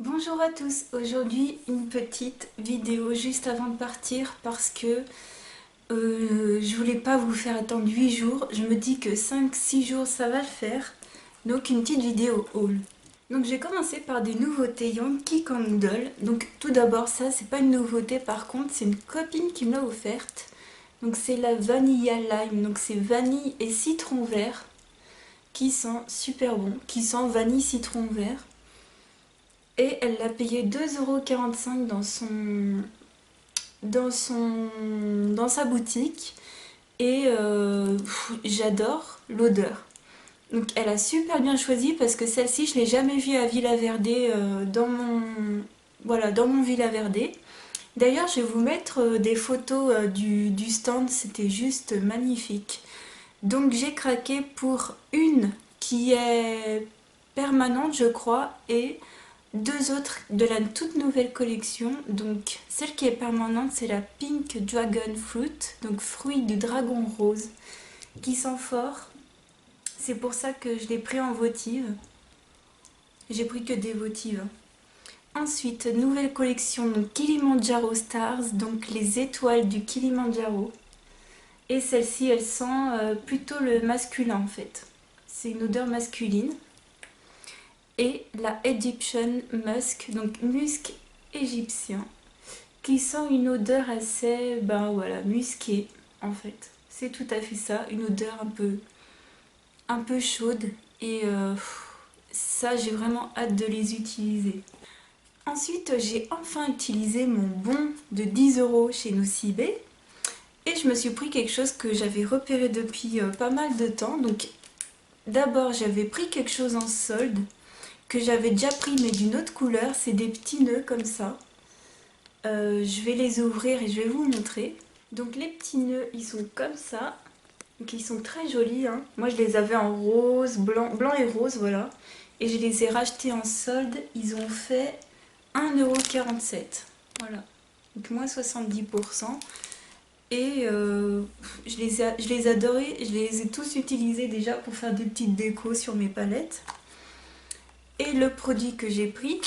Bonjour à tous, aujourd'hui une petite vidéo juste avant de partir parce que je voulais pas vous faire attendre 8 jours, je me dis que 5-6 jours ça va le faire, donc une petite vidéo haul. Donc j'ai commencé par des nouveautés Yankee Candle, donc tout d'abord ça c'est pas une nouveauté par contre, c'est une copine qui me l'a offerte, donc c'est la Vanilla Lime, donc c'est vanille et citron vert qui sent super bon, qui sent vanille citron vert. Et elle l'a payé 2,45 € dans sa boutique. Et j'adore l'odeur. Donc elle a super bien choisi parce que celle-ci, je ne l'ai jamais vue à Villa Verde voilà, dans mon Villa Verde. D'ailleurs, je vais vous mettre des photos du stand, c'était juste magnifique. Donc j'ai craqué pour une qui est permanente, je crois, et deux autres de la toute nouvelle collection. Donc celle qui est permanente, c'est la Pink Dragon Fruit, donc fruit du dragon rose, qui sent fort. C'est pour ça que je l'ai pris en votive. J'ai pris que des votives. Ensuite, nouvelle collection, donc Kilimanjaro Stars, donc les étoiles du Kilimanjaro. Et celle-ci, elle sent plutôt le masculin en fait. C'est une odeur masculine. Et la Egyptian Musk, donc musc égyptien, qui sent une odeur assez, ben voilà, musquée en fait. C'est tout à fait ça, une odeur un peu chaude et ça j'ai vraiment hâte de les utiliser. Ensuite j'ai enfin utilisé mon bon de 10 € chez Nocibé et je me suis pris quelque chose que j'avais repéré depuis pas mal de temps. Donc d'abord j'avais pris quelque chose en solde que j'avais déjà pris mais d'une autre couleur, c'est des petits nœuds comme ça. Je vais les ouvrir et je vais vous montrer. Donc les petits nœuds ils sont comme ça, donc ils sont très jolis hein. Moi je les avais en rose, blanc et rose voilà, et je les ai rachetés en solde, ils ont fait 1,47 €, voilà, donc moins 70%. Et je les adorais, je les ai tous utilisés déjà pour faire des petites décos sur mes palettes. Et le produit que j'ai pris,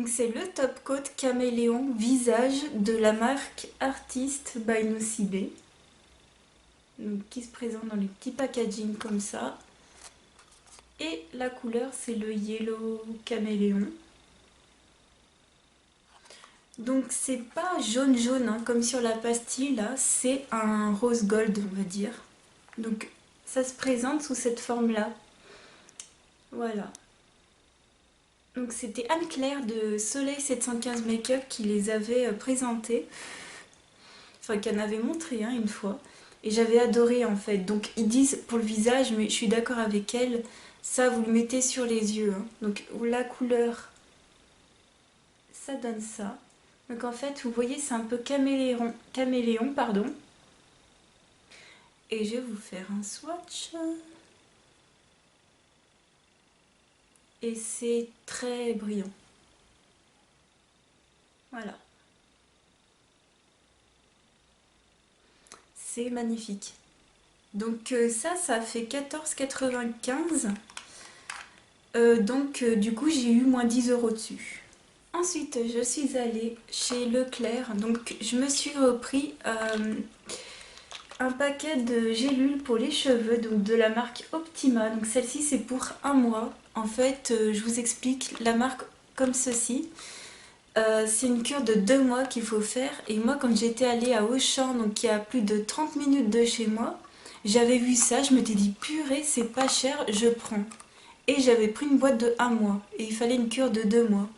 c'est le Top Coat Caméléon Visage de la marque Artist by Nocibé. Qui se présente dans les petits packaging comme ça. Et la couleur c'est le Yellow Caméléon. Donc c'est pas jaune hein, comme sur la pastille là, c'est un rose gold on va dire. Donc ça se présente sous cette forme là. Voilà. Donc c'était Anne-Claire de Soleil 715 Makeup qui les avait présentés. Enfin qui en avait montré hein, une fois. Et j'avais adoré en fait. Donc ils disent pour le visage, mais je suis d'accord avec elle, ça vous le mettez sur les yeux. Hein. Donc la couleur, ça donne ça. Donc en fait vous voyez c'est un peu caméléon pardon. Et je vais vous faire un swatch. Et c'est très brillant. Voilà. C'est magnifique. Donc ça fait 14,95 €. Du coup j'ai eu moins 10 € dessus. Ensuite je suis allée chez Leclerc, donc je me suis repris un paquet de gélules pour les cheveux, donc de la marque Optima. Donc celle-ci c'est pour un mois. En fait je vous explique la marque comme ceci. C'est une cure de 2 mois qu'il faut faire. Et moi quand j'étais allée à Auchan, donc qui est à plus de 30 minutes de chez moi, j'avais vu ça, je m'étais dit purée c'est pas cher, je prends. Et j'avais pris une boîte de 1 mois et il fallait une cure de 2 mois.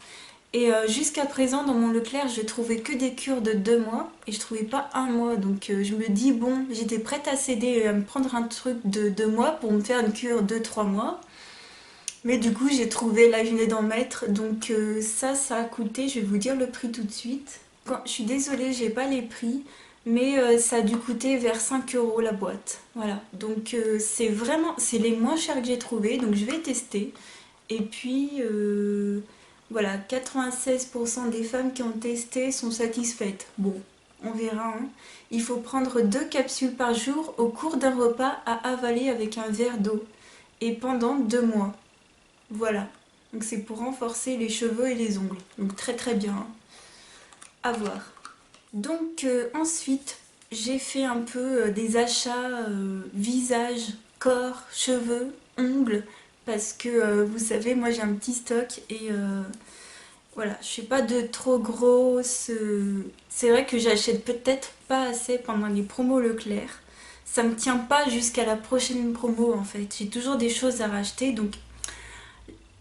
Et jusqu'à présent dans mon Leclerc je trouvais que des cures de 2 mois et je trouvais pas 1 mois. Donc je me dis bon, j'étais prête à céder et à me prendre un truc de 2 mois pour me faire une cure de 3 mois. Mais du coup j'ai trouvé, là je venais d'en mettre, donc ça a coûté, je vais vous dire le prix tout de suite. Je suis désolée, j'ai pas les prix, mais ça a dû coûter vers 5 € la boîte. Voilà, donc c'est les moins chers que j'ai trouvé, donc je vais tester. Et puis voilà, 96% des femmes qui ont testé sont satisfaites. Bon, on verra. Hein. Il faut prendre 2 capsules par jour au cours d'un repas à avaler avec un verre d'eau. Et pendant 2 mois. Voilà. Donc c'est pour renforcer les cheveux et les ongles. Donc très très bien, hein. À voir. Donc ensuite, j'ai fait un peu des achats visage, corps, cheveux, ongles. Parce que vous savez, moi j'ai un petit stock et voilà, je suis pas de trop grosse. C'est vrai que j'achète peut-être pas assez pendant les promos Leclerc. Ça me tient pas jusqu'à la prochaine promo en fait. J'ai toujours des choses à racheter, donc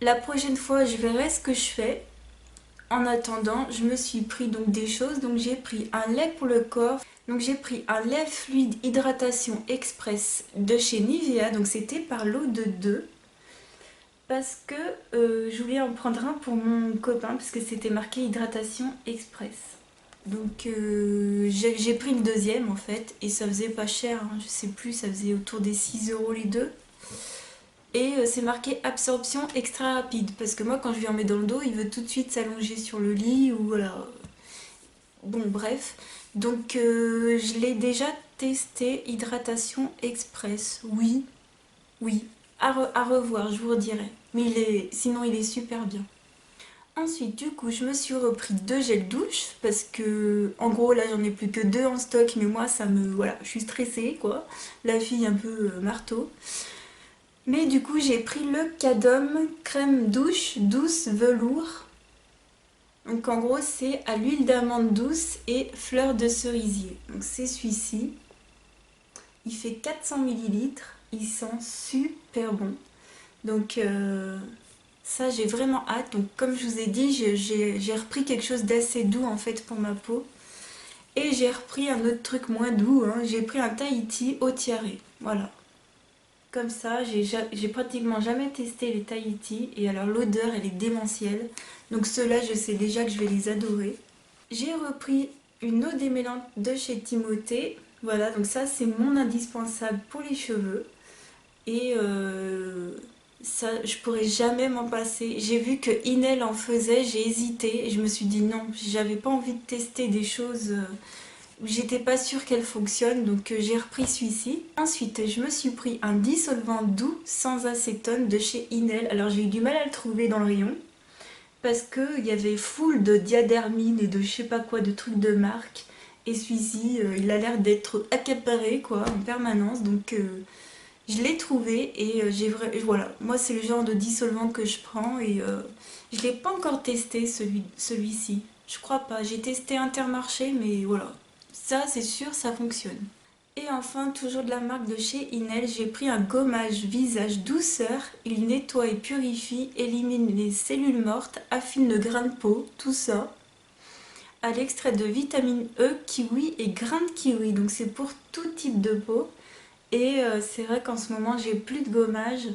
la prochaine fois je verrai ce que je fais. En attendant, je me suis pris donc des choses. Donc j'ai pris un lait pour le corps. Donc j'ai pris un lait fluide hydratation express de chez Nivea. Donc c'était par lot de 2. Parce que je voulais en prendre un pour mon copain. Parce que c'était marqué hydratation express. Donc j'ai pris le deuxième en fait. Et ça faisait pas cher, hein, je sais plus, ça faisait autour des 6 € les deux. Et c'est marqué absorption extra rapide. Parce que moi quand je lui en mets dans le dos, il veut tout de suite s'allonger sur le lit ou voilà. Bon bref. Donc je l'ai déjà testé, hydratation express. Oui, oui. À revoir, je vous redirai. Mais sinon il est super bien. Ensuite, du coup, je me suis repris 2 gels douche parce que, en gros, là, j'en ai plus que 2 en stock, mais moi, ça me, voilà, je suis stressée, quoi. La fille un peu marteau. Mais du coup, j'ai pris le Cadom crème douche douce velours. Donc, en gros, c'est à l'huile d'amande douce et fleur de cerisier. Donc, c'est celui-ci. Il fait 400 ml. Il sent super bon. Donc, ça, j'ai vraiment hâte. Donc, comme je vous ai dit, j'ai repris quelque chose d'assez doux en fait pour ma peau. Et j'ai repris un autre truc moins doux, hein. J'ai pris un Tahiti au tiare. Voilà. Comme ça, j'ai pratiquement jamais testé les Tahiti. Et alors, l'odeur, elle est démentielle. Donc, ceux-là, je sais déjà que je vais les adorer. J'ai repris une eau démêlante de chez Timothée. Voilà, donc ça, c'est mon indispensable pour les cheveux. Et ça, je pourrais jamais m'en passer. J'ai vu que Inel en faisait, j'ai hésité et je me suis dit non, j'avais pas envie de tester des choses où j'étais pas sûre qu'elles fonctionnent, donc j'ai repris celui-ci. Ensuite, je me suis pris un dissolvant doux sans acétone de chez Inel. Alors j'ai eu du mal à le trouver dans le rayon parce qu'il y avait full de diadermine et de je sais pas quoi, de trucs de marque. Et celui-ci, il a l'air d'être accaparé quoi en permanence, donc je l'ai trouvé et voilà, moi c'est le genre de dissolvant que je prends et je l'ai pas encore testé celui-ci. Je crois pas, j'ai testé Intermarché mais voilà, ça c'est sûr ça fonctionne. Et enfin, toujours de la marque de chez Inel, j'ai pris un gommage visage douceur. Il nettoie et purifie, élimine les cellules mortes, affine le grain de peau, tout ça. À l'extrait de vitamine E, kiwi et grain de kiwi, donc c'est pour tout type de peau. Et c'est vrai qu'en ce moment j'ai plus de gommage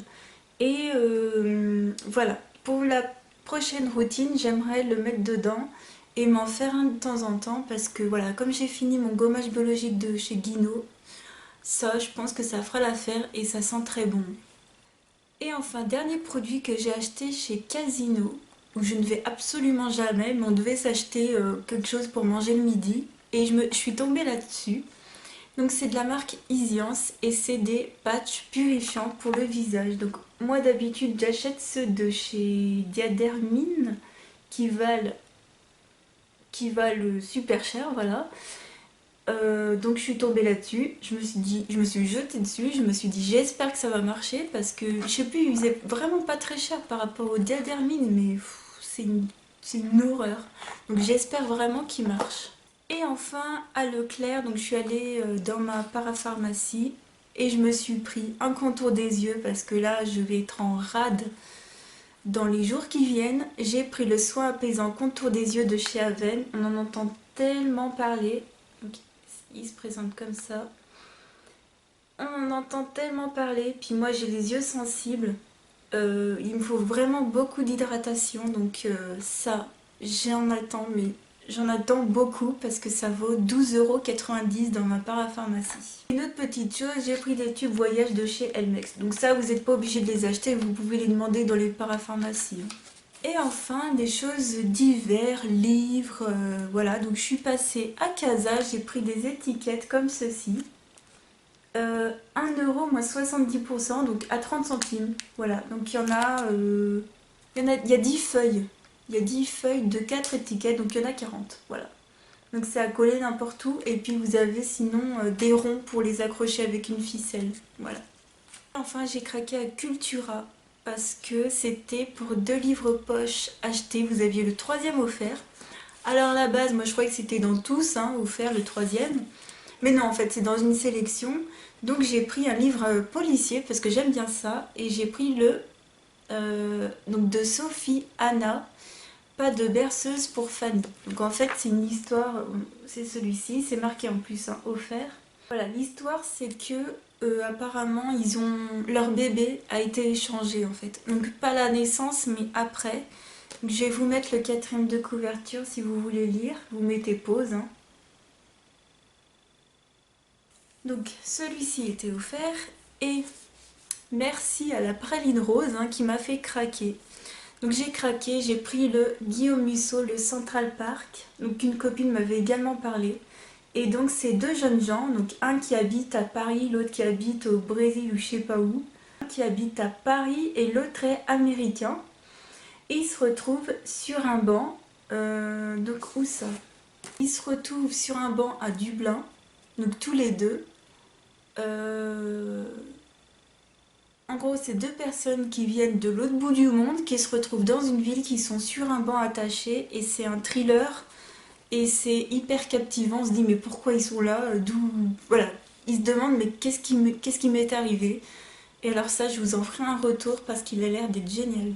et voilà, pour la prochaine routine j'aimerais le mettre dedans et m'en faire un de temps en temps parce que voilà, comme j'ai fini mon gommage biologique de chez Guino, ça je pense que ça fera l'affaire et ça sent très bon. Et enfin, dernier produit que j'ai acheté chez Casino, où je ne vais absolument jamais, mais on devait s'acheter quelque chose pour manger le midi et je suis tombée là-dessus. Donc c'est de la marque Isiance et c'est des patchs purifiants pour le visage. Donc moi d'habitude j'achète ceux de chez Diadermine qui valent super cher, voilà. Donc je suis tombée là-dessus, je me suis jetée dessus, je me suis dit j'espère que ça va marcher parce que je sais plus, ils faisaient vraiment pas très cher par rapport au Diadermine mais c'est une horreur. Donc j'espère vraiment qu'il marche. Et enfin à Leclerc, donc je suis allée dans ma parapharmacie et je me suis pris un contour des yeux parce que là je vais être en rade dans les jours qui viennent. J'ai pris le soin apaisant contour des yeux de chez Aven, on en entend tellement parler. Donc, il se présente comme ça. On en entend tellement parler, puis moi j'ai les yeux sensibles. Il me faut vraiment beaucoup d'hydratation, donc ça j'en attends, mais j'en attends beaucoup parce que ça vaut 12,90 € dans ma parapharmacie. Une autre petite chose, j'ai pris des tubes voyage de chez Elmex. Donc ça, vous n'êtes pas obligé de les acheter, vous pouvez les demander dans les parapharmacies. Et enfin, des choses d'hiver, livres, voilà. Donc je suis passée à Casa, j'ai pris des étiquettes comme ceci. 1 € moins 70%, donc à 30 centimes. Voilà, donc il y en a il y a 10 feuilles. Il y a 10 feuilles de 4 étiquettes, donc il y en a 40. Voilà. Donc c'est à coller n'importe où. Et puis vous avez sinon des ronds pour les accrocher avec une ficelle. Voilà. Enfin, j'ai craqué à Cultura parce que c'était pour 2 livres poche achetés. Vous aviez le 3e offert. Alors à la base, moi je croyais que c'était dans tous, hein, offert le 3e. Mais non, en fait, c'est dans une sélection. Donc j'ai pris un livre policier parce que j'aime bien ça. Et j'ai pris le donc de Sophie Anna, Pas de berceuse pour Fanny. Donc en fait, c'est une histoire, c'est celui-ci, c'est marqué en plus, hein, offert. Voilà, l'histoire c'est que apparemment leur bébé a été échangé en fait. Donc pas la naissance mais après. Donc, je vais vous mettre le 4e de couverture si vous voulez lire. Vous mettez pause, hein. Donc celui-ci était offert et merci à la praline rose, hein, qui m'a fait craquer. Donc j'ai craqué, j'ai pris le Guillaume Musso, le Central Park. Donc une copine m'avait également parlé. Et donc c'est 2 jeunes gens, donc un qui habite à Paris, l'autre qui habite au Brésil ou je sais pas où. Un qui habite à Paris et l'autre est américain. Et ils se retrouvent sur un banc. Donc où ça? Ils se retrouvent sur un banc à Dublin. Donc tous les deux. En gros, c'est 2 personnes qui viennent de l'autre bout du monde, qui se retrouvent dans une ville, qui sont sur un banc attaché, et c'est un thriller, et c'est hyper captivant. On se dit mais pourquoi ils sont là, d'où... Voilà, ils se demandent mais qu'est-ce qui m'est arrivé. Et alors ça, je vous en ferai un retour parce qu'il a l'air d'être génial.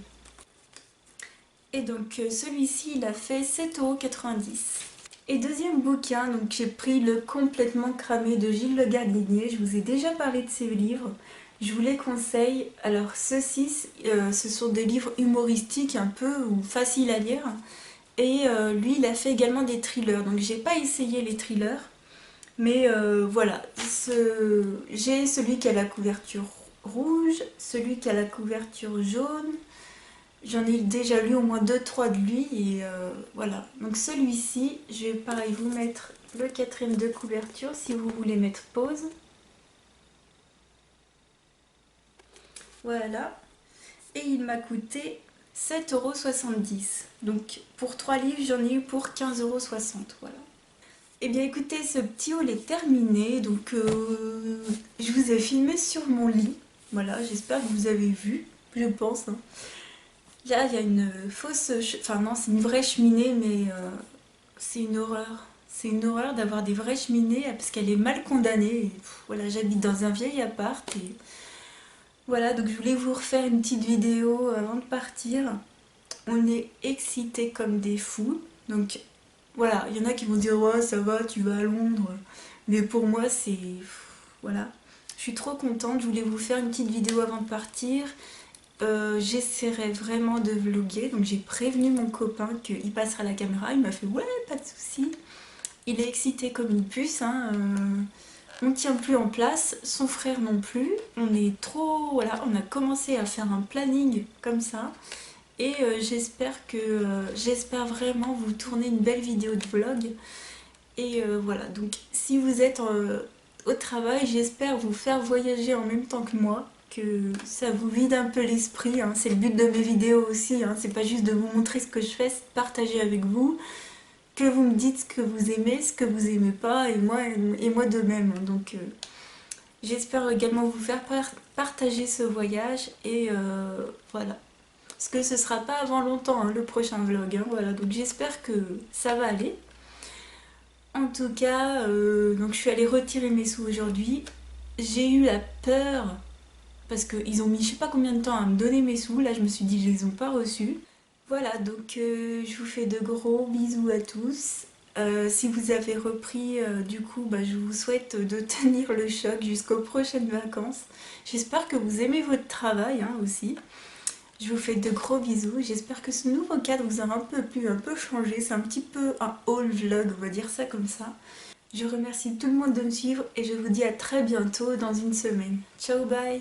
Et donc celui-ci, il a fait 7,90 €. Et deuxième bouquin, donc j'ai pris le Complètement cramé de Gilles Le Gardinier. Je vous ai déjà parlé de ces livres. Je vous les conseille. Alors ceux-ci, ce sont des livres humoristiques un peu ou faciles à lire. Et lui, il a fait également des thrillers. Donc j'ai pas essayé les thrillers. Mais voilà, j'ai celui qui a la couverture rouge, celui qui a la couverture jaune. J'en ai déjà lu au moins 2-3 de lui et voilà. Donc celui-ci, je vais pareil vous mettre le 4e de couverture si vous voulez mettre pause. Voilà. Et il m'a coûté 7,70 €. Donc pour 3 livres, j'en ai eu pour 15,60 €. Voilà. Et bien écoutez, ce petit haul est terminé. Donc je vous ai filmé sur mon lit. Voilà, j'espère que vous avez vu. Je pense, hein. Là, il y a une fausse... Enfin non, c'est une vraie cheminée, mais c'est une horreur. C'est une horreur d'avoir des vraies cheminées parce qu'elle est mal condamnée. Et, voilà, j'habite dans un vieil appart et voilà, donc je voulais vous refaire une petite vidéo avant de partir. On est excités comme des fous. Donc voilà, il y en a qui vont dire ouais ça va, tu vas à Londres. Mais pour moi c'est... Voilà. Je suis trop contente, je voulais vous faire une petite vidéo avant de partir. J'essaierai vraiment de vlogger, donc j'ai prévenu mon copain qu'il passera la caméra, il m'a fait ouais pas de souci. Il est excité comme une puce, hein, on ne tient plus en place, son frère non plus, on est trop... Voilà, on a commencé à faire un planning comme ça. Et j'espère vraiment vous tourner une belle vidéo de vlog. Et voilà, donc si vous êtes au travail, j'espère vous faire voyager en même temps que moi, que ça vous vide un peu l'esprit, hein. C'est le but de mes vidéos aussi, hein. C'est pas juste de vous montrer ce que je fais, c'est de partager avec vous, que vous me dites ce que vous aimez, ce que vous aimez pas, et moi de même. Donc j'espère également vous faire partager ce voyage, et voilà. Parce que ce sera pas avant longtemps, hein, le prochain vlog, hein, voilà. Donc j'espère que ça va aller. En tout cas, donc je suis allée retirer mes sous aujourd'hui. J'ai eu la peur parce qu'ils ont mis je sais pas combien de temps à me donner mes sous. Là, je me suis dit, je les ont pas reçus. Voilà, donc je vous fais de gros bisous à tous. Si vous avez repris, du coup, bah, je vous souhaite de tenir le choc jusqu'aux prochaines vacances. J'espère que vous aimez votre travail, hein, aussi. Je vous fais de gros bisous, j'espère que ce nouveau cadre vous a un peu plu, un peu changé, c'est un petit peu un haul vlog, on va dire ça comme ça. Je remercie tout le monde de me suivre et je vous dis à très bientôt dans une semaine. Ciao, bye!